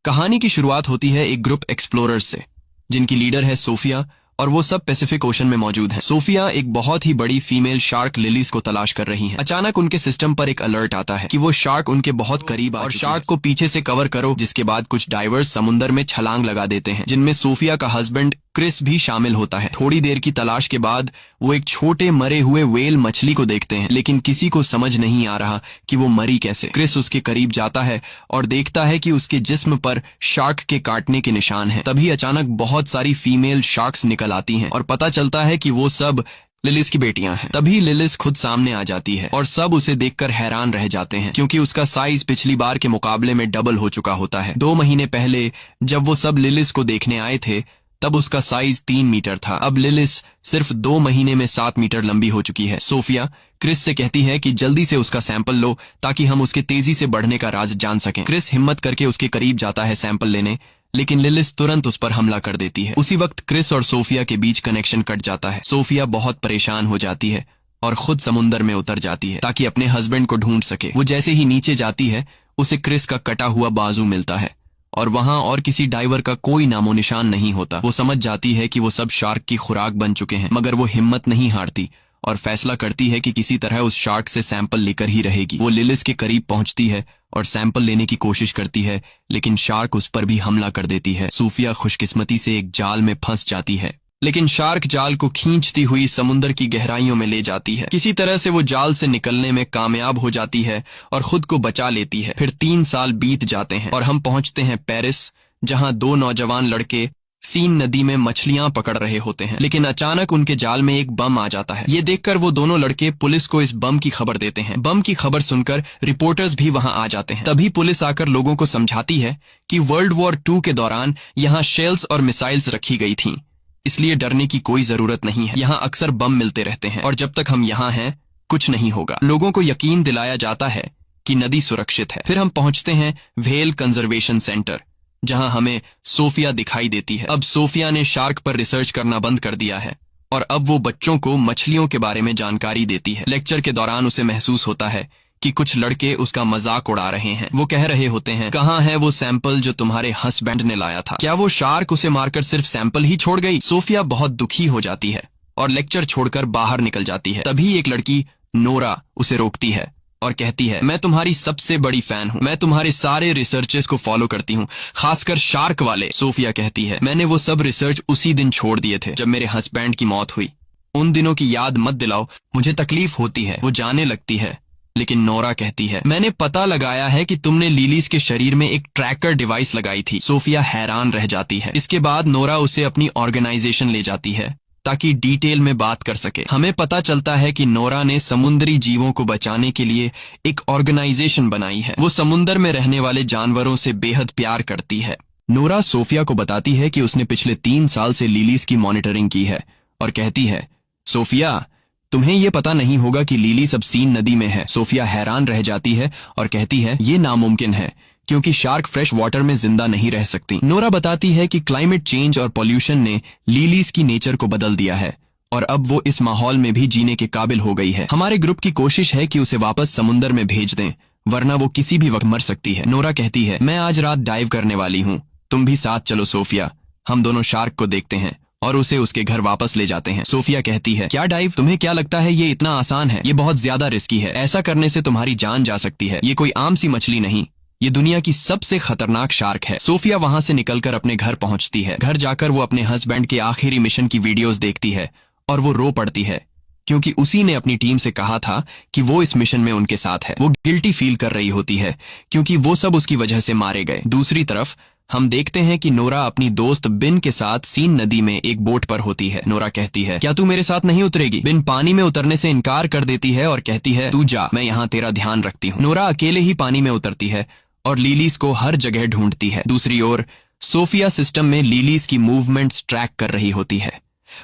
कहानी की शुरुआत होती है एक ग्रुप एक्सप्लोरर्स से, जिनकी लीडर है सोफिया, और वो सब पैसिफिक ओशन में मौजूद हैं। सोफिया एक बहुत ही बड़ी फीमेल शार्क लिलीज को तलाश कर रही हैं। अचानक उनके सिस्टम पर एक अलर्ट आता है कि वो शार्क उनके बहुत करीब और शार्क को पीछे से कवर करो। जिसके बाद कुछ डाइवर्स समुंदर में छलांग लगा देते हैं, जिनमें सोफिया का हस्बैंड क्रिस भी शामिल होता है। थोड़ी देर की तलाश के बाद वो एक छोटे मरे हुए व्हेल मछली को देखते हैं, लेकिन किसी को समझ नहीं आ रहा कि वो मरी कैसे। क्रिस उसके करीब जाता है और देखता है कि उसके जिस्म पर शार्क के काटने के निशान हैं। तभी अचानक बहुत सारी फीमेल शार्क्स निकल आती हैं और पता चलता है कि वो सब लिलिस की बेटियां हैं। तभी लिलिस खुद सामने आ जाती है और सब उसे देखकर हैरान रह जाते हैं, क्योंकि उसका साइज पिछली बार के मुकाबले में डबल हो चुका होता है। 2 महीने पहले जब वो सब लिलिस को देखने आए थे, तब उसका साइज 3 मीटर था। अब लिलिस सिर्फ 2 महीने में 7 मीटर लंबी हो चुकी है। सोफिया क्रिस से कहती है कि जल्दी से उसका सैंपल लो, ताकि हम उसके तेजी से बढ़ने का राज जान सकें। क्रिस हिम्मत करके उसके करीब जाता है सैंपल लेने, लेकिन लिलिस तुरंत उस पर हमला कर देती है। उसी वक्त क्रिस और सोफिया के बीच कनेक्शन कट जाता है। सोफिया बहुत परेशान हो जाती है और खुद समुंदर में उतर जाती है ताकि अपने हस्बैंड को ढूंढ सके। वो जैसे ही नीचे जाती है, उसे क्रिस का कटा हुआ बाजू मिलता है और वहां और किसी डाइवर का कोई नामो निशान नहीं होता। वो समझ जाती है कि वो सब शार्क की खुराक बन चुके हैं, मगर वो हिम्मत नहीं हारती और फैसला करती है कि किसी तरह उस शार्क से सैंपल लेकर ही रहेगी। वो लिलिस के करीब पहुंचती है और सैंपल लेने की कोशिश करती है, लेकिन शार्क उस पर भी हमला कर देती है। सोफिया खुशकिस्मती से एक जाल में फंस जाती है, लेकिन शार्क जाल को खींचती हुई समुद्र की गहराइयों में ले जाती है। किसी तरह से वो जाल से निकलने में कामयाब हो जाती है और खुद को बचा लेती है। फिर 3 साल बीत जाते हैं और हम पहुंचते हैं पेरिस, जहां 2 नौजवान लड़के सीन नदी में मछलियां पकड़ रहे होते हैं। लेकिन अचानक उनके जाल में एक बम आ जाता है। ये देखकर वो दोनों लड़के पुलिस को इस बम की खबर देते हैं। बम की खबर सुनकर रिपोर्टर्स भी वहां आ जाते हैं। तभी पुलिस आकर लोगों को समझाती है कि वर्ल्ड वॉर 2 के दौरान यहाँ शेल्स और मिसाइल्स रखी गई थीं, इसलिए डरने की कोई जरूरत नहीं है। यहाँ अक्सर बम मिलते रहते हैं और जब तक हम यहाँ हैं कुछ नहीं होगा। लोगों को यकीन दिलाया जाता है कि नदी सुरक्षित है। फिर हम पहुंचते हैं व्हेल कंजर्वेशन सेंटर, जहां हमें सोफिया दिखाई देती है। अब सोफिया ने शार्क पर रिसर्च करना बंद कर दिया है और अब वो बच्चों को मछलियों के बारे में जानकारी देती है। लेक्चर के दौरान उसे महसूस होता है कि कुछ लड़के उसका मजाक उड़ा रहे हैं। वो कह रहे होते हैं, कहाँ है वो सैंपल जो तुम्हारे हस्बैंड ने लाया था? क्या वो शार्क उसे मारकर सिर्फ सैंपल ही छोड़ गई? सोफिया बहुत दुखी हो जाती है और लेक्चर छोड़कर बाहर निकल जाती है। तभी एक लड़की नोरा उसे रोकती है और कहती है, मैं तुम्हारी सबसे बड़ी फैन हूँ। मैं तुम्हारे सारे रिसर्चेस को फॉलो करती हूँ, खासकर शार्क वाले। सोफिया कहती है, मैंने वो सब रिसर्च उसी दिन छोड़ दिए थे जब मेरे हस्बैंड की मौत हुई। उन दिनों की याद मत दिलाओ, मुझे तकलीफ होती है। वो जाने लगती है, लेकिन नोरा कहती है, मैंने पता लगाया है कि तुमने लिलीज के शरीर में एक ट्रैकर डिवाइस लगाई थी। सोफिया हैरान रह जाती है। इसके बाद नोरा उसे अपनी ऑर्गेनाइजेशन ले जाती है ताकि डिटेल में बात कर सके। हमें पता चलता है कि नोरा ने समुद्री जीवों को बचाने के लिए एक ऑर्गेनाइजेशन बनाई है। वो समुद्र में रहने वाले जानवरों से बेहद प्यार करती है। नोरा सोफिया को बताती है कि उसने पिछले 3 साल से लिलीज की मॉनिटरिंग की है और कहती है, सोफिया तुम्हें ये पता नहीं होगा कि लिली सब सीन नदी में है। सोफिया हैरान रह जाती है और कहती है, ये नामुमकिन है क्योंकि शार्क फ्रेश वाटर में जिंदा नहीं रह सकती। नोरा बताती है कि क्लाइमेट चेंज और पॉल्यूशन ने लिलीज की नेचर को बदल दिया है और अब वो इस माहौल में भी जीने के काबिल हो गई है। हमारे ग्रुप की कोशिश है कि उसे वापस समुंदर में भेज दें, वरना वो किसी भी वक्त मर सकती है। नोरा कहती है, मैं आज रात डाइव करने वाली हूँ, तुम भी साथ चलो सोफिया। हम दोनों शार्क को देखते हैं और उसे उसके घर वापस ले जाते हैं। सोफिया कहती है, क्या डाइव? तुम्हें क्या लगता है ये इतना आसान है? ये बहुत ज्यादा रिस्की है। ऐसा करने से तुम्हारी जान जा सकती है। ये कोई आम सी मछली नहीं, ये दुनिया की सबसे खतरनाक शार्क है। सोफिया वहां से निकलकर अपने घर पहुंचती है। घर जाकर वो अपने हस्बैंड के आखिरी मिशन की वीडियोस देखती है और वो रो पड़ती है, क्योंकि उसी ने अपनी टीम से कहा था कि वो इस मिशन में उनके साथ है। वो गिल्टी फील कर रही होती है क्योंकि वो सब उसकी वजह से मारे गए। दूसरी तरफ हम देखते हैं कि नोरा अपनी दोस्त बिन के साथ सीन नदी में एक बोट पर होती है। नोरा कहती है, क्या तू मेरे साथ नहीं उतरेगी? बिन पानी में उतरने से इनकार कर देती है और कहती है, तू जा, मैं यहाँ तेरा ध्यान रखती हूँ। नोरा अकेले ही पानी में उतरती है और लिलीज को हर जगह ढूंढती है। दूसरी ओर सोफिया सिस्टम में लिलीज की मूवमेंट्स ट्रैक कर रही होती है।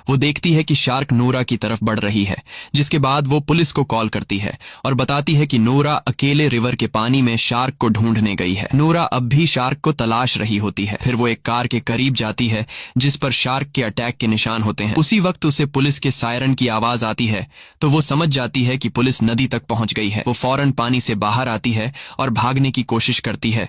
वो देखती है कि शार्क नोरा की तरफ बढ़ रही है, जिसके बाद वो पुलिस को कॉल करती है और बताती है कि नोरा अकेले रिवर के पानी में शार्क को ढूंढने गई है। नोरा अब भी शार्क को तलाश रही होती है। फिर वो एक कार के करीब जाती है जिस पर शार्क के अटैक के निशान होते हैं। उसी वक्त उसे पुलिस के सायरन की आवाज आती है, तो वो समझ जाती है कि पुलिस नदी तक पहुंच गई है। वो फौरन पानी से बाहर आती है और भागने की कोशिश करती है,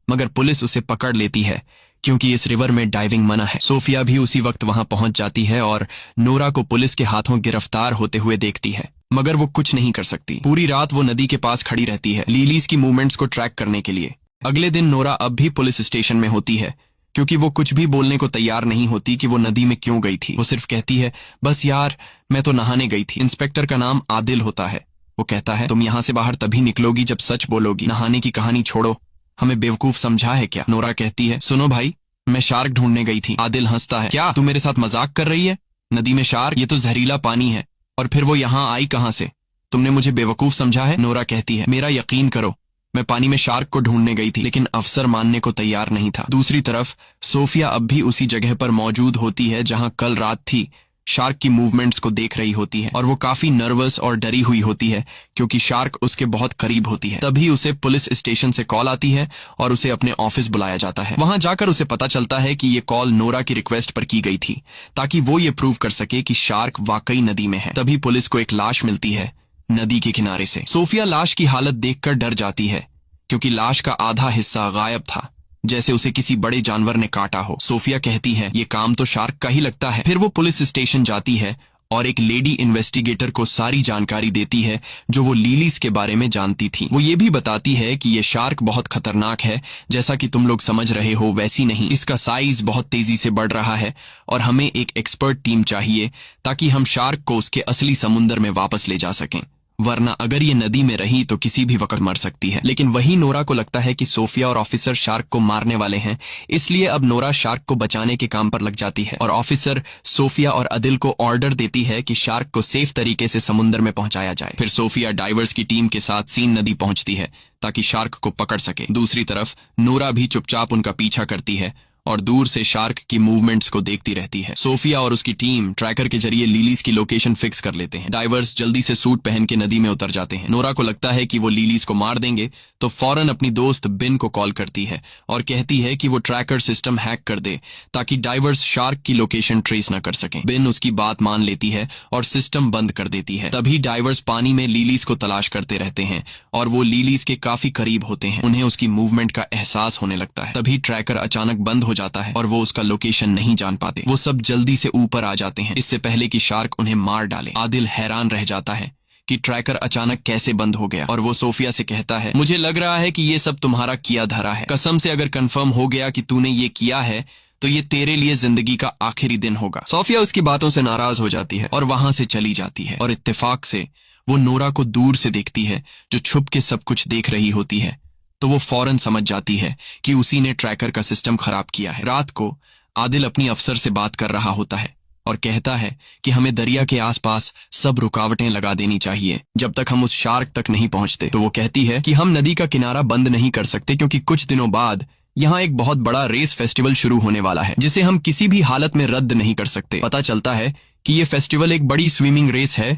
मगर पुलिस उसे पकड़ लेती है क्योंकि इस रिवर में डाइविंग मना है। सोफिया भी उसी वक्त वहां पहुंच जाती है और नोरा को पुलिस के हाथों गिरफ्तार होते हुए देखती है, मगर वो कुछ नहीं कर सकती। पूरी रात वो नदी के पास खड़ी रहती है लिलीज की मूवमेंट्स को ट्रैक करने के लिए। अगले दिन नोरा अब भी पुलिस स्टेशन में होती है क्योंकि वो कुछ भी बोलने को तैयार नहीं होती कि वो नदी में क्यों गई थी। वो सिर्फ कहती है, बस यार मैं तो नहाने गई थी। इंस्पेक्टर का नाम आदिल होता है। वो कहता है, तुम यहाँ से बाहर तभी निकलोगी जब सच बोलोगी। नहाने की कहानी छोड़ो, हमें बेवकूफ समझा है क्या? नोरा कहती है, सुनो भाई, मैं शार्क ढूंढने गई थी। आदिल हंसता है, क्या तू मेरे साथ मजाक कर रही है? नदी में शार्क? ये तो जहरीला पानी है। और फिर वो यहाँ आई कहाँ से? तुमने मुझे बेवकूफ समझा है? नोरा कहती है, मेरा यकीन करो, मैं पानी में शार्क को ढूंढने गई थी, लेकिन अफसर मानने को तैयार नहीं था। दूसरी तरफ सोफिया अब भी उसी जगह पर मौजूद होती है जहां कल रात थी। शार्क की मूवमेंट्स को देख रही होती है और वो काफी नर्वस और डरी हुई होती है क्योंकि शार्क उसके बहुत करीब होती है। तभी उसे पुलिस स्टेशन से कॉल आती है और उसे अपने ऑफिस बुलाया जाता है। वहां जाकर उसे पता चलता है कि ये कॉल नोरा की रिक्वेस्ट पर की गई थी ताकि वो ये प्रूव कर सके कि शार्क वाकई नदी में है। तभी पुलिस को एक लाश मिलती है नदी के किनारे से। सोफिया लाश की हालत देखकर डर जाती है क्योंकि लाश का आधा हिस्सा गायब था, जैसे उसे किसी बड़े जानवर ने काटा हो। सोफिया कहती है, ये काम तो शार्क का ही लगता है। फिर वो पुलिस स्टेशन जाती है और एक लेडी इन्वेस्टिगेटर को सारी जानकारी देती है जो वो लिलीज के बारे में जानती थी। वो ये भी बताती है कि ये शार्क बहुत खतरनाक है, जैसा कि तुम लोग समझ रहे हो वैसी नहीं। इसका साइज बहुत तेजी से बढ़ रहा है और हमें एक एक्सपर्ट टीम चाहिए ताकि हम शार्क को उसके असली समुंदर में वापस ले जा सकें, वरना अगर ये नदी में रही तो किसी भी वक्त मर सकती है। लेकिन वही नोरा को लगता है कि सोफिया और ऑफिसर शार्क को मारने वाले हैं, इसलिए अब नोरा शार्क को बचाने के काम पर लग जाती है और ऑफिसर सोफिया और अदिल को ऑर्डर देती है कि शार्क को सेफ तरीके से समुद्र में पहुंचाया जाए। फिर सोफिया डाइवर्स की टीम के साथ सीन नदी पहुंचती है ताकि शार्क को पकड़ सके। दूसरी तरफ नोरा भी चुपचाप उनका पीछा करती है और दूर से शार्क की मूवमेंट्स को देखती रहती है। सोफिया और उसकी टीम ट्रैकर के जरिए लिलीज की लोकेशन फिक्स कर लेते हैं। डाइवर्स जल्दी से सूट पहन के नदी में उतर जाते हैं। नोरा को लगता है कि वो लिलीज को मार देंगे तो फौरन अपनी दोस्त बिन को कॉल करती है और कहती है कि वो ट्रैकर सिस्टम हैक कर दे ताकि डाइवर्स शार्क की लोकेशन ट्रेस न कर सकें। बिन उसकी बात मान लेती है और सिस्टम बंद कर देती है। तभी डाइवर्स पानी में लिलीज को तलाश करते रहते हैं और वो लिलीज के काफी करीब होते हैं। उन्हें उसकी मूवमेंट का एहसास होने लगता है। तभी ट्रैकर अचानक बंद हो जाता है और वो उसका लोकेशन नहीं जान पाते। वो सब जल्दी से ऊपर आ जाते हैं इससे पहले कि शार्क उन्हें मार डाले। आदिल हैरान रह जाता है कि ट्रैकर अचानक कैसे बंद हो गया और वो सोफिया से कहता है, मुझे लग रहा है कि ये सब तुम्हारा किया धरा है। कसम से अगर कंफर्म हो गया कि तूने ये किया है तो ये तेरे लिए जिंदगी का आखिरी दिन होगा। सोफिया उसकी बातों से नाराज हो जाती है और वहां से चली जाती है और इत्तेफाक से वो नोरा को दूर से देखती है जो छुप के सब कुछ देख रही होती है। तो वो फौरन समझ जाती है कि उसी ने ट्रैकर का सिस्टम खराब किया है। रात को आदिल अपनी अफसर से बात कर रहा होता है और कहता है कि हमें दरिया के आसपास सब रुकावटें लगा देनी चाहिए जब तक हम उस शार्क तक नहीं पहुंचते। तो वो कहती है कि हम नदी का किनारा बंद नहीं कर सकते क्योंकि कुछ दिनों बाद यहाँ एक बहुत बड़ा रेस फेस्टिवल शुरू होने वाला है जिसे हम किसी भी हालत में रद्द नहीं कर सकते। पता चलता है कि ये फेस्टिवल एक बड़ी स्विमिंग रेस है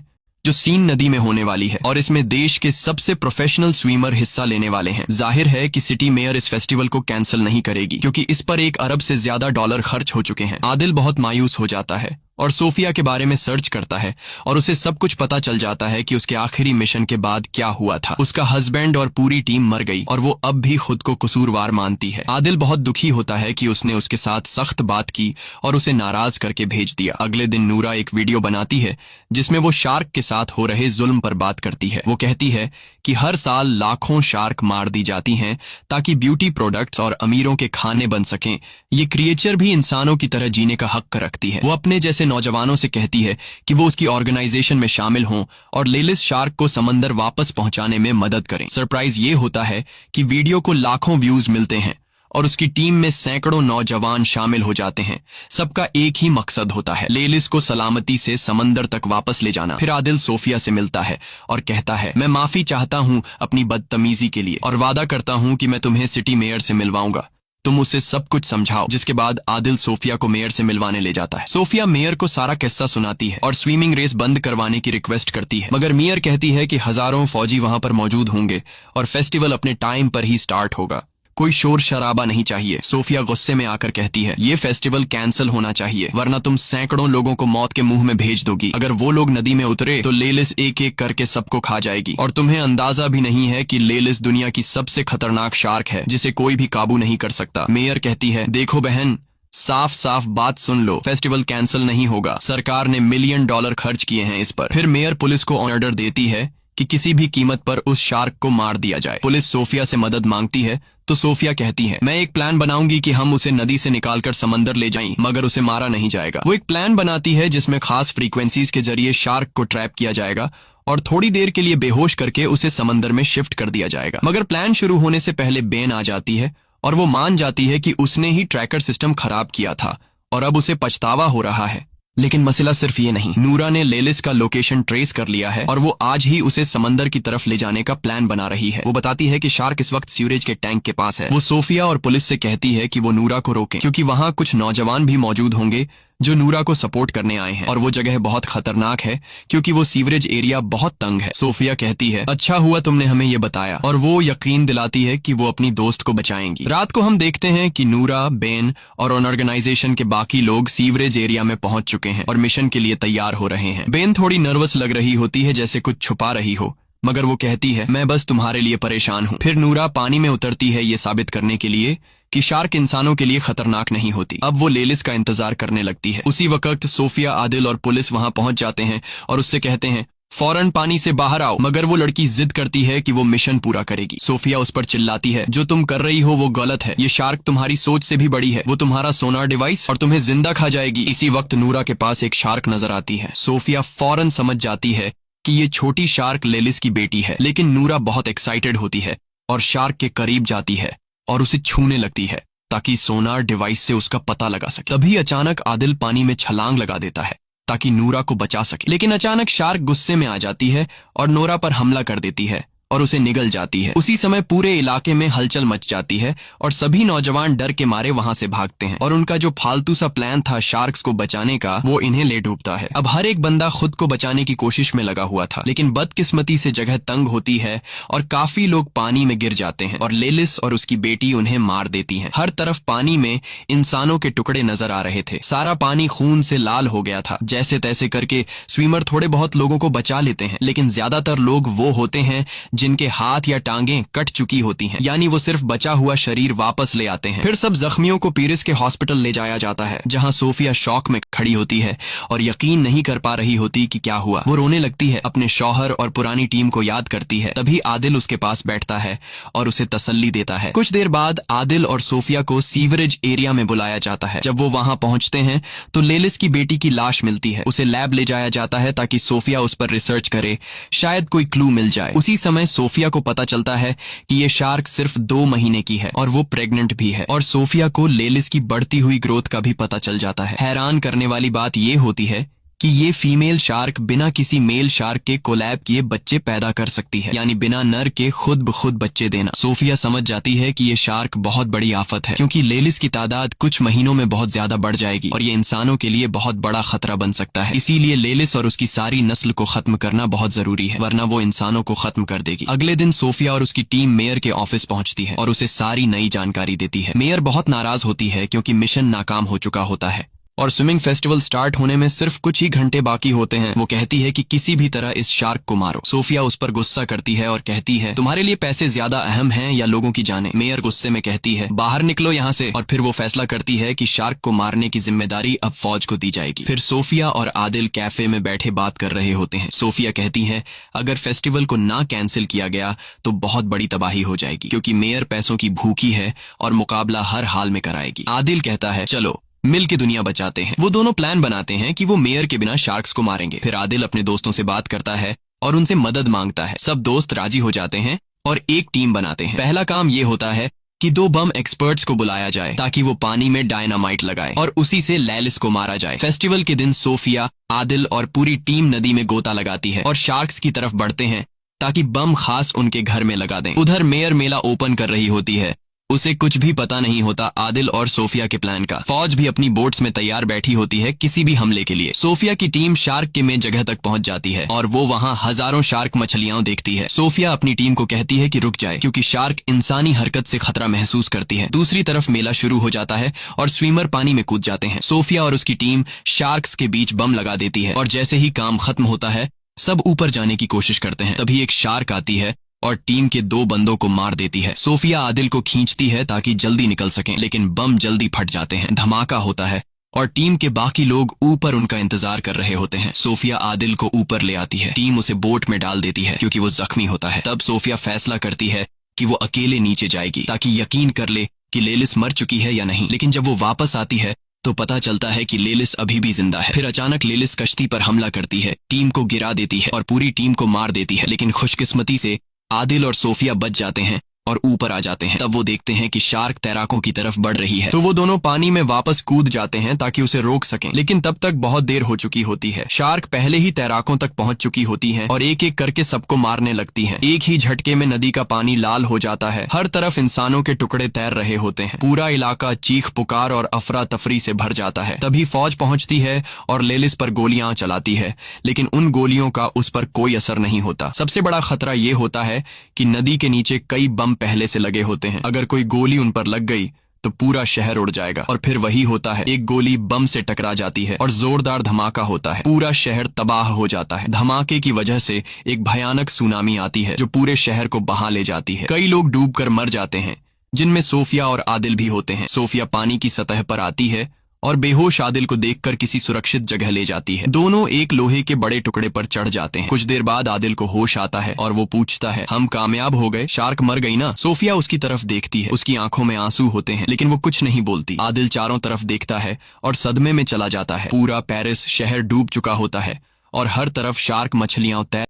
जो सीन नदी में होने वाली है और इसमें देश के सबसे प्रोफेशनल स्विमर हिस्सा लेने वाले हैं। जाहिर है कि सिटी मेयर इस फेस्टिवल को कैंसिल नहीं करेगी क्योंकि इस पर $1 अरब से ज्यादा डॉलर खर्च हो चुके हैं। आदिल बहुत मायूस हो जाता है और सोफिया के बारे में सर्च करता है और उसे सब कुछ पता चल जाता है कि उसके आखिरी मिशन के बाद क्या हुआ था। उसका हस्बैंड और पूरी टीम मर गई और वो अब भी खुद को कसूरवार मानती है। आदिल बहुत दुखी होता है कि उसने उसके साथ सख्त बात की और उसे नाराज करके भेज दिया। अगले दिन नूरा एक वीडियो बनाती है जिसमें वो शार्क के साथ हो रहे जुल्म पर बात करती है। वो कहती है कि हर साल लाखों शार्क मार दी जाती हैं ताकि ब्यूटी प्रोडक्ट्स और अमीरों के खाने बन सकें। ये क्रिएचर भी इंसानों की तरह जीने का हक रखती है। वो अपने जैसे नौजवानों से कहती है कि वो उसकी ऑर्गेनाइजेशन में शामिल हों और लेलिस शार्क को समंदर वापस पहुंचाने में मदद करें। सरप्राइज ये होता है कि वीडियो को लाखों व्यूज मिलते हैं और उसकी टीम में सैकड़ों नौजवान शामिल हो जाते हैं। सबका एक ही मकसद होता है, लेलिस को सलामती से समंदर तक वापस ले जाना। फिर आदिल सोफिया से मिलता है और कहता है, मैं माफी चाहता हूँ अपनी बदतमीजी के लिए और वादा करता हूँ कि मैं तुम्हें सिटी मेयर से मिलवाऊंगा। तुम उसे सब कुछ समझाओ। जिसके बाद आदिल सोफिया को मेयर से मिलवाने ले जाता है। सोफिया मेयर को सारा किस्सा सुनाती है और स्विमिंग रेस बंद करवाने की रिक्वेस्ट करती है, मगर मेयर कहती है कि हजारों फौजी वहां पर मौजूद होंगे और फेस्टिवल अपने टाइम पर ही स्टार्ट होगा। कोई शोर शराबा नहीं चाहिए। सोफिया गुस्से में आकर कहती है, ये फेस्टिवल कैंसिल होना चाहिए, वरना तुम सैकड़ों लोगों को मौत के मुंह में भेज दोगी। अगर वो लोग नदी में उतरे तो लेलिस एक एक करके सबको खा जाएगी, और तुम्हें अंदाजा भी नहीं है कि लेलिस दुनिया की सबसे खतरनाक शार्क है जिसे कोई भी काबू नहीं कर सकता। मेयर कहती है, देखो बहन, साफ साफ बात सुन लो, फेस्टिवल कैंसिल नहीं होगा। सरकार ने $1 मिलियन खर्च किए हैं इस पर। फिर मेयर पुलिस को ऑर्डर देती है कि किसी भी कीमत पर उस शार्क को मार दिया जाए। पुलिस सोफिया से मदद मांगती है तो सोफिया कहती है, मैं एक प्लान बनाऊंगी कि हम उसे नदी से निकालकर समंदर ले जाएं, मगर उसे मारा नहीं जाएगा। वो एक प्लान बनाती है जिसमें खास फ्रीक्वेंसीज के जरिए शार्क को ट्रैप किया जाएगा और थोड़ी देर के लिए बेहोश करके उसे समंदर में शिफ्ट कर दिया जाएगा। मगर प्लान शुरू होने से पहले बेन आ जाती है और वो मान जाती है कि उसने ही ट्रैकर सिस्टम खराब किया था और अब उसे पछतावा हो रहा है। लेकिन मसला सिर्फ ये नहीं, नूरा ने लेलिस का लोकेशन ट्रेस कर लिया है और वो आज ही उसे समंदर की तरफ ले जाने का प्लान बना रही है। वो बताती है कि शार्क इस वक्त सीवरेज के टैंक के पास है। वो सोफिया और पुलिस से कहती है कि वो नूरा को रोकें, क्योंकि वहां कुछ नौजवान भी मौजूद होंगे जो नूरा को सपोर्ट करने आए हैं, और वो जगह बहुत खतरनाक है क्योंकि वो सीवरेज एरिया बहुत तंग है। सोफिया कहती है, अच्छा हुआ तुमने हमें ये बताया, और वो यकीन दिलाती है कि वो अपनी दोस्त को बचाएंगी। रात को हम देखते हैं कि नूरा, बेन और ऑर्गेनाइजेशन के बाकी लोग सीवरेज एरिया में पहुंच चुके हैं और मिशन के लिए तैयार हो रहे हैं। बेन थोड़ी नर्वस लग रही होती है, जैसे कुछ छुपा रही हो, मगर वो कहती है, मैं बस तुम्हारे लिए परेशान हूँ। फिर नूरा पानी में उतरती है ये साबित करने के लिए कि शार्क इंसानों के लिए खतरनाक नहीं होती। अब वो लेलिस का इंतजार करने लगती है। उसी वक्त सोफिया, आदिल और पुलिस वहां पहुंच जाते हैं और उससे कहते हैं, फौरन पानी से बाहर आओ, मगर वो लड़की जिद करती है कि वो मिशन पूरा करेगी। सोफिया उस पर चिल्लाती है, जो तुम कर रही हो वो गलत है, ये शार्क तुम्हारी सोच से भी बड़ी है, वो तुम्हारा सोनार डिवाइस और तुम्हें जिंदा खा जाएगी। इसी वक्त नूरा के पास एक शार्क नजर आती है। सोफिया फौरन समझ जाती है कि ये छोटी शार्क लेलिस की बेटी है, लेकिन नूरा बहुत एक्साइटेड होती है और शार्क के करीब जाती है और उसे छूने लगती है ताकि सोनार डिवाइस से उसका पता लगा सके। तभी अचानक आदिल पानी में छलांग लगा देता है ताकि नूरा को बचा सके, लेकिन अचानक शार्क गुस्से में आ जाती है और नूरा पर हमला कर देती है और उसे निगल जाती है। उसी समय पूरे इलाके में हलचल मच जाती है और सभी नौजवान डर के मारे वहां से भागते हैं, और उनका जो फालतू सा प्लान था शार्क्स को बचाने का, वो इन्हें ले डूबता है। अब हर एक बंदा खुद को बचाने की कोशिश में लगा हुआ था, लेकिन बदकिस्मती से जगह तंग होती है और काफी लोग पानी में गिर जाते हैं और लेलिस और उसकी बेटी उन्हें मार देती हैं। हर तरफ पानी में इंसानों के टुकड़े नजर आ रहे थे। सारा पानी खून से लाल हो गया था। जैसे तैसे करके स्विमर थोड़े बहुत लोगों को बचा लेते हैं, लेकिन ज्यादातर लोग वो होते हैं जिनके हाथ या टांगें कट चुकी होती हैं, यानी वो सिर्फ बचा हुआ शरीर वापस ले आते हैं। फिर सब जख्मियों को पीरिस के हॉस्पिटल ले जाया जाता है, जहां सोफिया शॉक में खड़ी होती है और यकीन नहीं कर पा रही होती कि क्या हुआ। वो रोने लगती है, अपने शौहर और पुरानी टीम को याद करती है। तभी आदिल उसके पास बैठता है और उसे तसल्ली देता है। कुछ देर बाद आदिल और सोफिया को सीवरेज एरिया में बुलाया जाता है। जब वो वहां पहुंचते हैं तो लेलिस की बेटी की लाश मिलती है। उसे लैब ले जाया जाता है ताकि सोफिया उस पर रिसर्च करे, शायद कोई क्लू मिल जाए। उसी समय सोफिया को पता चलता है कि ये शार्क सिर्फ 2 महीने की है और वो प्रेग्नेंट भी है, और सोफिया को लेलिस की बढ़ती हुई ग्रोथ का भी पता चल जाता है। हैरान करने वाली बात ये होती है कि ये फीमेल शार्क बिना किसी मेल शार्क के कोलैब किए बच्चे पैदा कर सकती है, यानी बिना नर के खुद ब खुद बच्चे देना। सोफिया समझ जाती है कि ये शार्क बहुत बड़ी आफत है, क्योंकि लेलिस की तादाद कुछ महीनों में बहुत ज्यादा बढ़ जाएगी और ये इंसानों के लिए बहुत बड़ा खतरा बन सकता है। इसीलिए लेलिस और उसकी सारी नस्ल को खत्म करना बहुत जरूरी है, वरना वो इंसानों को खत्म कर देगी। अगले दिन सोफिया और उसकी टीम मेयर के ऑफिस पहुंचती है और उसे सारी नई जानकारी देती है। मेयर बहुत नाराज होती है क्योंकि मिशन नाकाम हो चुका होता है और स्विमिंग फेस्टिवल स्टार्ट होने में सिर्फ कुछ ही घंटे बाकी होते हैं। वो कहती है कि किसी भी तरह इस शार्क को मारो। सोफिया उस पर गुस्सा करती है और कहती है, तुम्हारे लिए पैसे ज्यादा अहम हैं या लोगों की जानें? मेयर गुस्से में कहती है, बाहर निकलो यहाँ से। और फिर वो फैसला करती है कि शार्क को मारने की जिम्मेदारी अब फौज को दी जाएगी। फिर सोफिया और आदिल कैफे में बैठे बात कर रहे होते हैं। सोफिया कहती है, अगर फेस्टिवल को ना कैंसिल किया गया तो बहुत बड़ी तबाही हो जाएगी, क्योंकि मेयर पैसों की भूखी है और मुकाबला हर हाल में कराएगी। आदिल कहता है, चलो मिल के दुनिया बचाते हैं। वो दोनों प्लान बनाते हैं कि वो मेयर के बिना शार्क्स को मारेंगे। फिर आदिल अपने दोस्तों से बात करता है और उनसे मदद मांगता है। सब दोस्त राजी हो जाते हैं और एक टीम बनाते हैं। पहला काम ये होता है कि 2 बम एक्सपर्ट्स को बुलाया जाए ताकि वो पानी में डायनामाइट लगाए और उसी से लेलिस को मारा जाए। फेस्टिवल के दिन सोफिया, आदिल और पूरी टीम नदी में गोता लगाती है और शार्क्स की तरफ बढ़ते हैं ताकि बम खास उनके घर में लगा दें। उधर मेयर मेला ओपन कर रही होती है। उसे कुछ भी पता नहीं होता आदिल और सोफिया के प्लान का। फौज भी अपनी बोट्स में तैयार बैठी होती है किसी भी हमले के लिए। सोफिया की टीम शार्क के मेन जगह तक पहुंच जाती है और वो वहां हजारों शार्क मछलियां देखती है। सोफिया अपनी टीम को कहती है कि रुक जाए क्योंकि शार्क इंसानी हरकत से खतरा महसूस करती है। दूसरी तरफ मेला शुरू हो जाता है और स्विमर पानी में कूद जाते हैं। सोफिया और उसकी टीम शार्क्स के बीच बम लगा देती है और जैसे ही काम खत्म होता है सब ऊपर जाने की कोशिश करते हैं। तभी एक शार्क आती है और टीम के 2 बंदों को मार देती है। सोफिया आदिल को खींचती है ताकि जल्दी निकल सकें, लेकिन बम जल्दी फट जाते हैं। धमाका होता है और टीम के बाकी लोग ऊपर उनका इंतजार कर रहे होते हैं। सोफिया आदिल को ऊपर ले आती है। टीम उसे बोट में डाल देती है क्योंकि वो जख्मी होता है। तब सोफिया फैसला करती है कि वो अकेले नीचे जाएगी ताकि यकीन कर ले कि लेलिस मर चुकी है या नहीं। लेकिन जब वो वापस आती है तो पता चलता है कि लेलिस अभी भी जिंदा है। फिर अचानक लेलिस कश्ती पर हमला करती है, टीम को गिरा देती है और पूरी टीम को मार देती है। लेकिन खुशकिस्मती से आदिल और सोफिया बच जाते हैं और ऊपर आ जाते हैं। तब वो देखते हैं कि शार्क तैराकों की तरफ बढ़ रही है, तो वो दोनों पानी में वापस कूद जाते हैं ताकि उसे रोक सकें। लेकिन तब तक बहुत देर हो चुकी होती है। शार्क पहले ही तैराकों तक पहुंच चुकी होती हैं और एक एक करके सबको मारने लगती हैं। एक ही झटके में नदी का पानी लाल हो जाता है। हर तरफ इंसानों के टुकड़े तैर रहे होते हैं। पूरा इलाका चीख पुकार और अफरा तफरी से भर जाता है। तभी फौज पहुंचती है और लेलिस पर गोलियां चलाती है, लेकिन उन गोलियों का उस पर कोई असर नहीं होता। सबसे बड़ा खतरा ये होता है कि नदी के नीचे कई बम पहले से लगे होते हैं। अगर कोई गोली उन पर लग गई तो पूरा शहर उड़ जाएगा। और फिर वही होता है, एक गोली बम से टकरा जाती है और जोरदार धमाका होता है। पूरा शहर तबाह हो जाता है। धमाके की वजह से एक भयानक सुनामी आती है जो पूरे शहर को बहा ले जाती है। कई लोग डूबकर मर जाते हैं, जिनमें सोफिया और आदिल भी होते हैं। सोफिया पानी की सतह पर आती है और बेहोश आदिल को देखकर किसी सुरक्षित जगह ले जाती है। दोनों एक लोहे के बड़े टुकड़े पर चढ़ जाते हैं। कुछ देर बाद आदिल को होश आता है और वो पूछता है, हम कामयाब हो गए? शार्क मर गई ना? सोफिया उसकी तरफ देखती है। उसकी आंखों में आंसू होते हैं, लेकिन वो कुछ नहीं बोलती। आदिल चारों तरफ देखता है और सदमे में चला जाता है। पूरा पेरिस शहर डूब चुका होता है और हर तरफ शार्क मछलियां तैर